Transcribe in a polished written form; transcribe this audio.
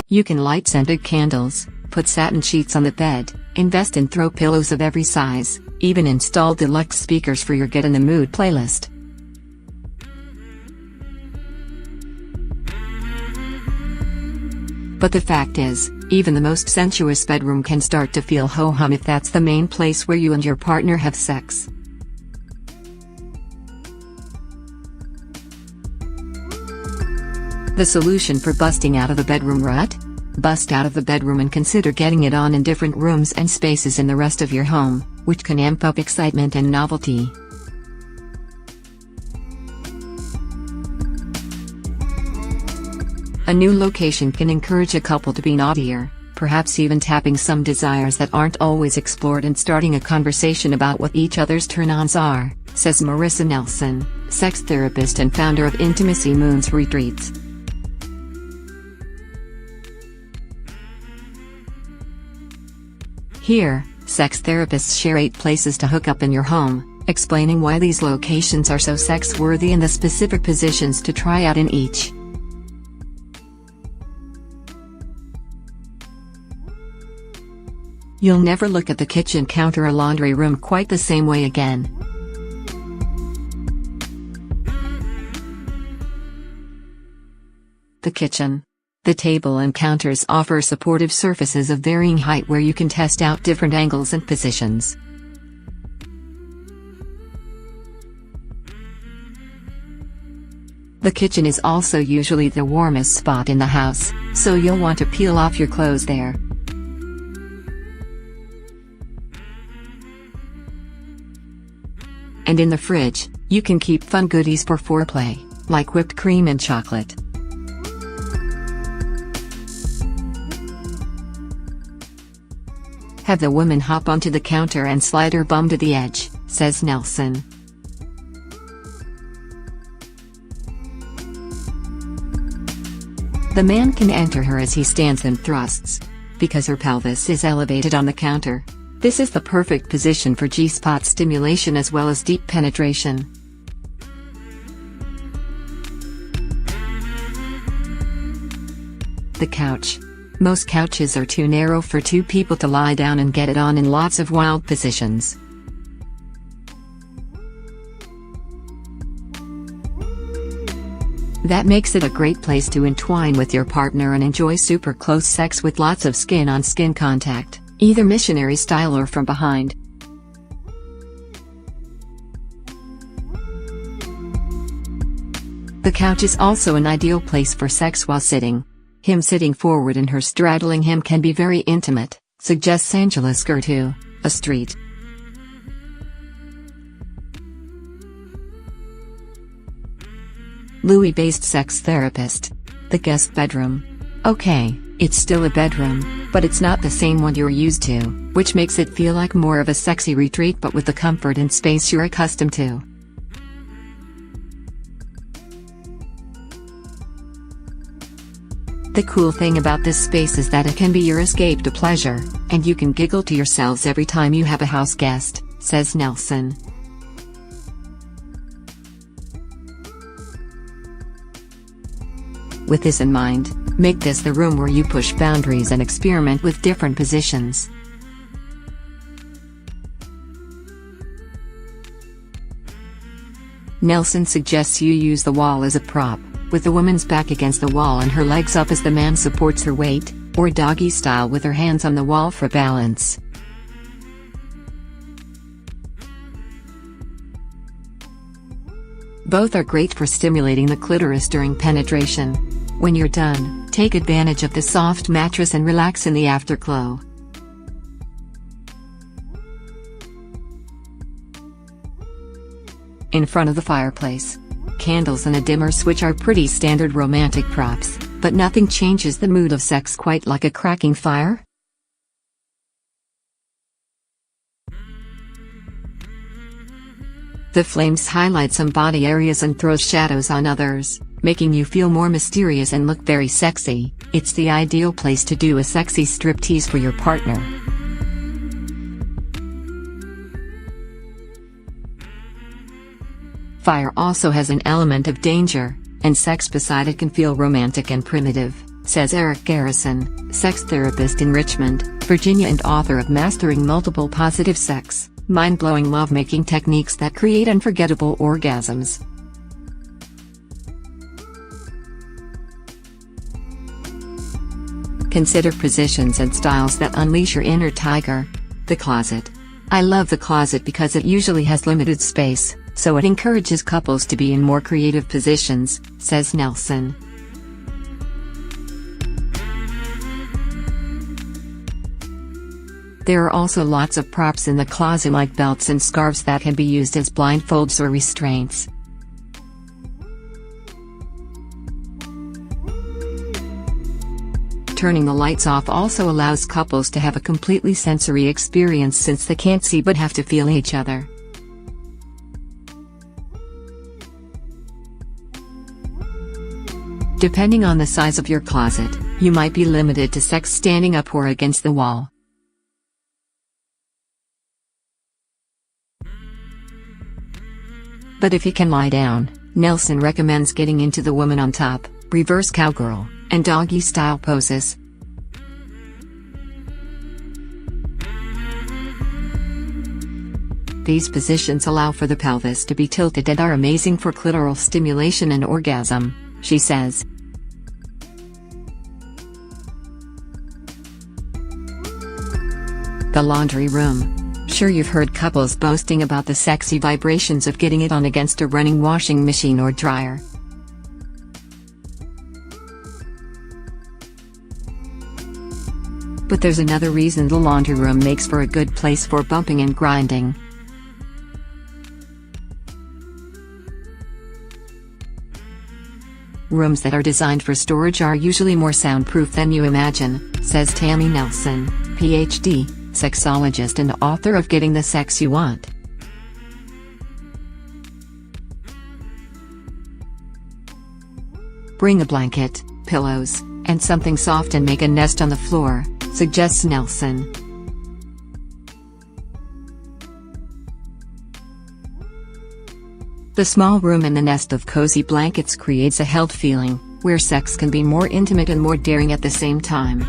You can light scented candles, put satin sheets on the bed, invest in throw pillows of every size, even install deluxe speakers for your Get in the Mood playlist. But the fact is, even the most sensuous bedroom can start to feel ho-hum if that's the main place where you and your partner have sex. The solution for busting out of the bedroom rut? Bust out of the bedroom and consider getting it on in different rooms and spaces in the rest of your home, which can amp up excitement and novelty. A new location can encourage a couple to be naughtier, perhaps even tapping some desires that aren't always explored and starting a conversation about what each other's turn-ons are, says Marissa Nelson, sex therapist and founder of Intimacy Moons Retreats. Here, sex therapists share 8 places to hook up in your home, explaining why these locations are so sex-worthy and the specific positions to try out in each. You'll never look at the kitchen counter or laundry room quite the same way again. The kitchen. The table and counters offer supportive surfaces of varying height where you can test out different angles and positions. The kitchen is also usually the warmest spot in the house, so you'll want to peel off your clothes there. And in the fridge, you can keep fun goodies for foreplay, like whipped cream and chocolate. Have the woman hop onto the counter and slide her bum to the edge, says Nelson. The man can enter her as he stands and thrusts. Because her pelvis is elevated on the counter, this is the perfect position for G-spot stimulation as well as deep penetration. The couch. Most couches are too narrow for 2 people to lie down and get it on in lots of wild positions. That makes it a great place to entwine with your partner and enjoy super close sex with lots of skin-on-skin contact, either missionary style or from behind. The couch is also an ideal place for sex while sitting. Him sitting forward and her straddling him can be very intimate, suggests Angela Skirtu, a street. Louis-based sex therapist. The guest bedroom. Okay, it's still a bedroom, but it's not the same one you're used to, which makes it feel like more of a sexy retreat but with the comfort and space you're accustomed to. The cool thing about this space is that it can be your escape to pleasure, and you can giggle to yourselves every time you have a house guest, says Nelson. With this in mind, make this the room where you push boundaries and experiment with different positions. Nelson suggests you use the wall as a prop, with the woman's back against the wall and her legs up as the man supports her weight, or doggy style with her hands on the wall for balance. Both are great for stimulating the clitoris during penetration. When you're done, take advantage of the soft mattress and relax in the afterglow. In front of the fireplace. Candles and a dimmer switch are pretty standard romantic props, but nothing changes the mood of sex quite like a cracking fire. The flames highlight some body areas and throw shadows on others, making you feel more mysterious and look very sexy. It's the ideal place to do a sexy striptease for your partner. Fire also has an element of danger, and sex beside it can feel romantic and primitive, says Eric Garrison, sex therapist in Richmond, Virginia and author of Mastering Multiple Positive Sex, Mind-Blowing Lovemaking Techniques That Create Unforgettable Orgasms. Consider positions and styles that unleash your inner tiger. The closet. I love the closet because it usually has limited space, so it encourages couples to be in more creative positions, says Nelson. There are also lots of props in the closet like belts and scarves that can be used as blindfolds or restraints. Turning the lights off also allows couples to have a completely sensory experience since they can't see but have to feel each other. Depending on the size of your closet, you might be limited to sex standing up or against the wall. But if you can lie down, Nelson recommends getting into the woman on top, reverse cowgirl, and doggy style poses. These positions allow for the pelvis to be tilted and are amazing for clitoral stimulation and orgasm, she says. The laundry room. Sure, you've heard couples boasting about the sexy vibrations of getting it on against a running washing machine or dryer. But there's another reason the laundry room makes for a good place for bumping and grinding. Rooms that are designed for storage are usually more soundproof than you imagine, says Tammy Nelson, Ph.D., sexologist and author of Getting the Sex You Want. Bring a blanket, pillows, and something soft and make a nest on the floor, suggests Nelson. The small room and the nest of cozy blankets creates a held feeling, where sex can be more intimate and more daring at the same time.